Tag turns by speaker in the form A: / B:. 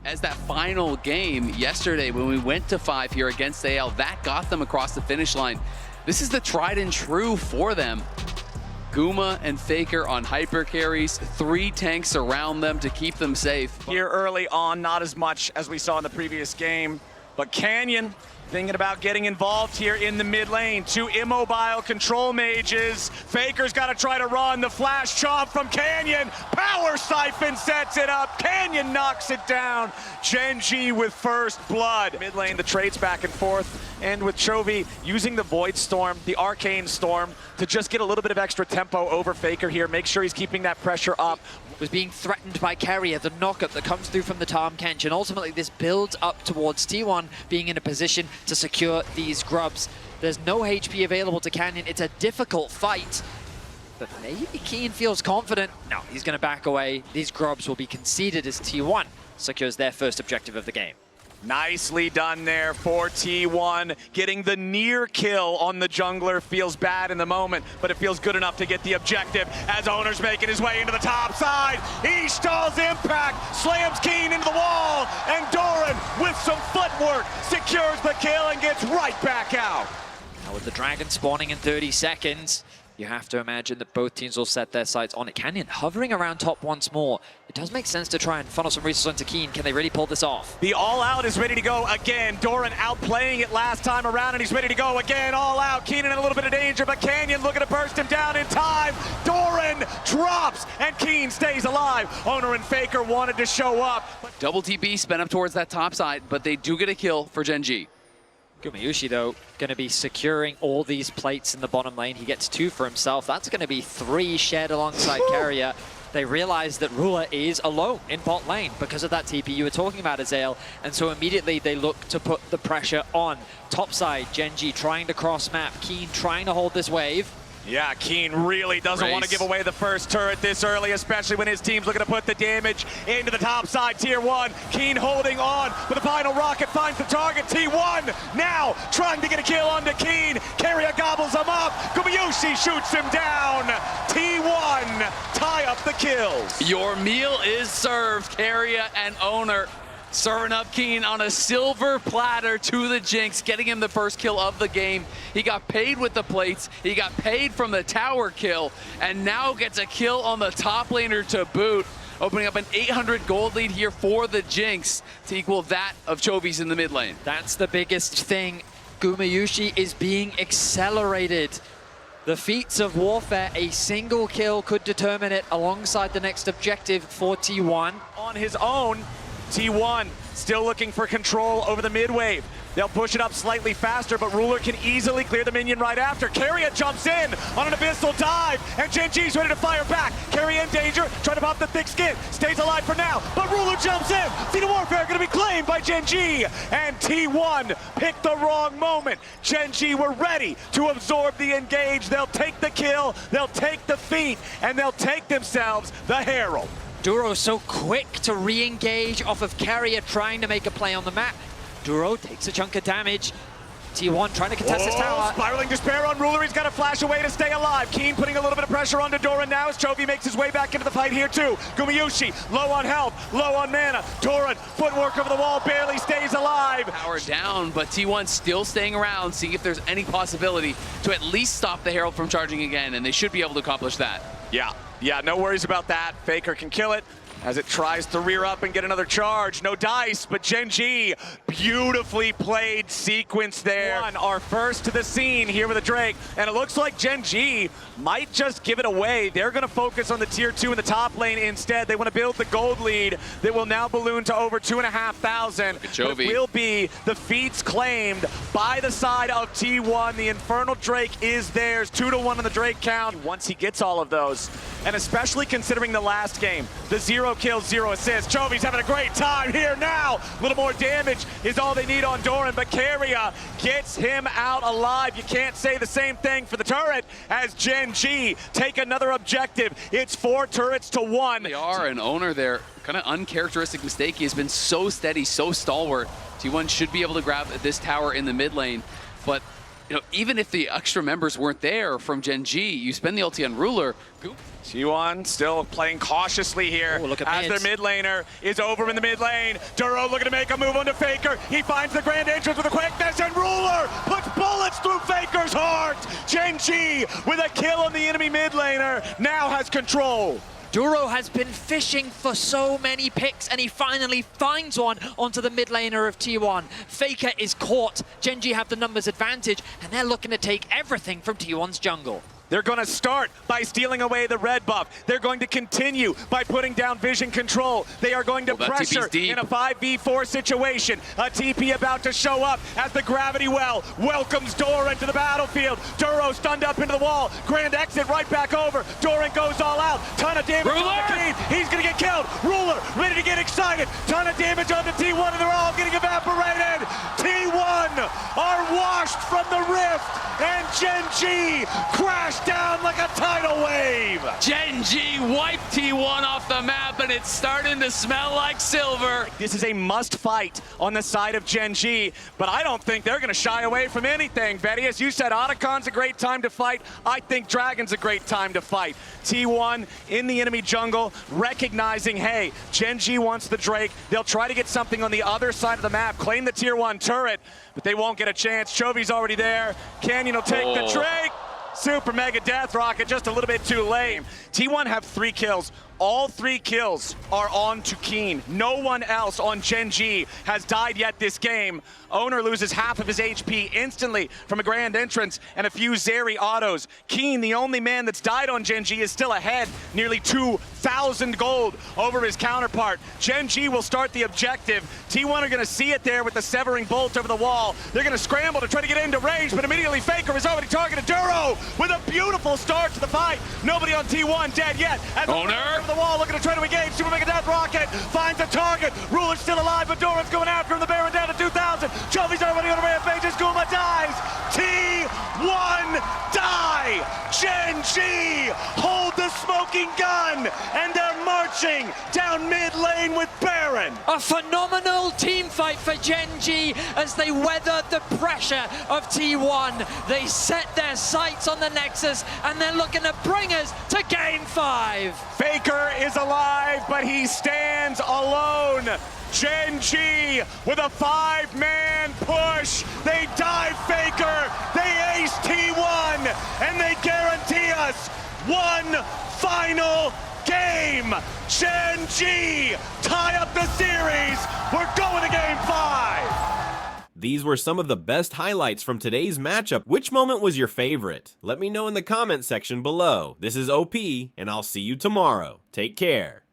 A: As that final game yesterday when we went to 5 here against AL, that got them across the finish line. This is the tried and true for them. Guma and Faker on hyper carries, 3 tanks around them to keep them safe.
B: Here early on, not as much as we saw in the previous game, but Canyon thinking about getting involved here in the mid lane. 2 immobile control mages. Faker's got to try to run. The flash chomp from Canyon. Power Siphon sets it up. Canyon knocks it down. Gen.G with first blood. Mid lane, the trades back and forth. And with Chovy using the Void Storm, the Arcane Storm, to just get a little bit of extra tempo over Faker here. Make sure he's keeping that pressure up.
C: Was being threatened by Carrier, the knockup that comes through from the Tahm Kench, and ultimately this builds up towards T1 being in a position to secure these grubs. There's no HP available to Canyon. It's a difficult fight, but maybe Keen feels confident. No, he's going to back away. These grubs will be conceded as T1 secures their first objective of the game.
B: Nicely done there for T1. Getting the near kill on the jungler feels bad in the moment, but it feels good enough to get the objective as Owner's making his way into the top side. He stalls impact, slams Keen into the wall, and Doran with some footwork secures the kill and gets right back out.
C: Now with the dragon spawning in 30 seconds, you have to imagine that both teams will set their sights on it. Canyon hovering around top once more. It does make sense to try and funnel some resources into Keen. Can they really pull this off?
B: The all-out is ready to go again. Doran outplaying it last time around, and he's ready to go again. All out. Keenan in a little bit of danger, but Canyon looking to burst him down in time. Doran drops, and Keen stays alive. Owner and Faker wanted to show up.
A: Double TP spin up towards that top side, but they do get a kill for Gen.G.
C: Gumayushi, though, going to be securing all these plates in the bottom lane. He gets 2 for himself. That's going to be 3 shared alongside Carrier. They realize that Ruler is alone in bot lane because of that TP you were talking about, Azael. And so immediately they look to put the pressure on. Topside, Gen.G trying to cross map. Keen trying to hold this wave.
B: Yeah, Keen really doesn't want to give away the first turret this early, especially when his team's looking to put the damage into the top side, tier 1. Keen holding on, but the final rocket finds the target. T1 now trying to get a kill onto Keen. Carrier gobbles him up. Gumayushi shoots him down. T1 tie up the kills.
A: Your meal is served, Carrier and Owner. Serving up Keen on a silver platter to the Jinx, getting him the first kill of the game. He got paid with the plates, he got paid from the tower kill, and now gets a kill on the top laner to boot, opening up an 800 gold lead here for the Jinx to equal that of Chovy's in the mid lane.
C: That's the biggest thing. Gumayushi is being accelerated. The feats of warfare, a single kill could determine it alongside the next objective for T1.
B: On his own, T1 still looking for control over the mid wave. They'll push it up slightly faster, but Ruler can easily clear the minion right after. Carrier jumps in on an abyssal dive, and Gen.G's ready to fire back. Carrier in danger, trying to pop the thick skin. Stays alive for now, but Ruler jumps in. Feat of Warfare gonna be claimed by Gen.G, and T1 picked the wrong moment. Gen.G were ready to absorb the engage. They'll take the kill, they'll take the feat, and they'll take themselves the Herald.
C: Duro so quick to re-engage off of Carrier trying to make a play on the map. Duro takes a chunk of damage. T1 trying to contest his tower.
B: Spiraling despair on Ruler. He's got to flash away to stay alive. Keen putting a little bit of pressure onto Doran now as Chovy makes his way back into the fight here too. Gumayushi low on health, low on mana. Doran footwork over the wall, barely stays alive.
A: Power down, but T1 still staying around, seeing if there's any possibility to at least stop the Herald from charging again, and they should be able to accomplish that.
B: Yeah, no worries about that. Faker can kill it as it tries to rear up and get another charge. No dice, but Gen.G, beautifully played sequence there. Our first to the scene here with a Drake, and it looks like Gen.G might just give it away. They're gonna focus on the tier 2 in the top lane instead. They wanna build the gold lead that will now balloon to over 2,500. It will be the feats claimed by the side of T1. The Infernal Drake is theirs, 2-1 on the Drake count once he gets all of those. And especially considering the last game, the 0 kills, 0 assists. Chovy's having a great time here now. A little more damage is all they need on Doran, but Carrier gets him out alive. You can't say the same thing for the turret as Gen.G take another objective. It's 4 turrets to 1.
A: They are an Owner there. Kind of uncharacteristic mistake. He has been so steady, so stalwart. T1 should be able to grab this tower in the mid lane, but even if the extra members weren't there from Gen.G, you spend the ulti on Ruler.
B: T1 still playing cautiously here.
C: Ooh, look at
B: as
C: mids.
B: their mid laner is over in the mid lane. Duro looking to make a move onto Faker. He finds the grand entrance with a quickness, and Ruler puts bullets through Faker's heart. Gen.G with a kill on the enemy mid laner now has control.
C: Duro has been fishing for so many picks, and he finally finds one onto the mid laner of T1. Faker is caught. Gen.G have the numbers advantage, and they're looking to take everything from T1's jungle.
B: They're going to start by stealing away the red buff. They're going to continue by putting down vision control. They are going to pressure in a 5v4 situation. A TP about to show up as the gravity well welcomes Doran to the battlefield. Duro stunned up into the wall. Grand exit right back over. Doran goes all out. Ton of damage on the King. He's going to get killed. Ruler ready to get excited. Ton of damage on the T1, and they're all getting evaporated. T1 are washed from the rift, and Gen.G crashed down like a tidal wave.
A: Gen.G wiped T1 off the map, and it's starting to smell like silver.
B: This is a must fight on the side of Gen.G, but I don't think they're going to shy away from anything, Betty. As you said, Otacon's a great time to fight. I think Dragon's a great time to fight. T1 in the enemy jungle, recognizing, hey, Gen.G wants the Drake. They'll try to get something on the other side of the map, claim the tier 1 turret, but they won't get a chance. Chovy's already there. Canyon will take the Drake. Super mega death rocket, just a little bit too late. T1 have 3 kills. All 3 kills are on to Keen. No one else on Gen.G has died yet this game. Owner loses half of his HP instantly from a grand entrance and a few Zeri autos. Keen, the only man that's died on Gen.G, is still ahead, nearly 2,000 gold over his counterpart. Gen.G will start the objective. T1 are gonna see it there with the severing bolt over the wall. They're gonna scramble to try to get into range, but immediately Faker has already targeted Duro with a beautiful start to the fight. Nobody on T1 dead yet. As
A: Owner
B: the wall looking to try to engage. Super Mega Death Rocket finds a target. Ruler's still alive, but Doran's going after him. The Baron down to 2,000. Chovy's already on a rampage. Guma dies. T1 die. Gen.G hold the smoking gun, and they're marching down mid lane with Baron.
C: A phenomenal team fight for Gen.G as they weather the pressure of T1. They set their sights on the Nexus, and they're looking to bring us to Game 5.
B: Faker is alive, but he stands alone. Gen.G with a 5-man push. They dive Faker, they ace T1, and they guarantee us one final game. Gen.G tie up the series. We're going to Game 5.
D: These were some of the best highlights from today's matchup. Which moment was your favorite? Let me know in the comment section below. This is OP, and I'll see you tomorrow. Take care.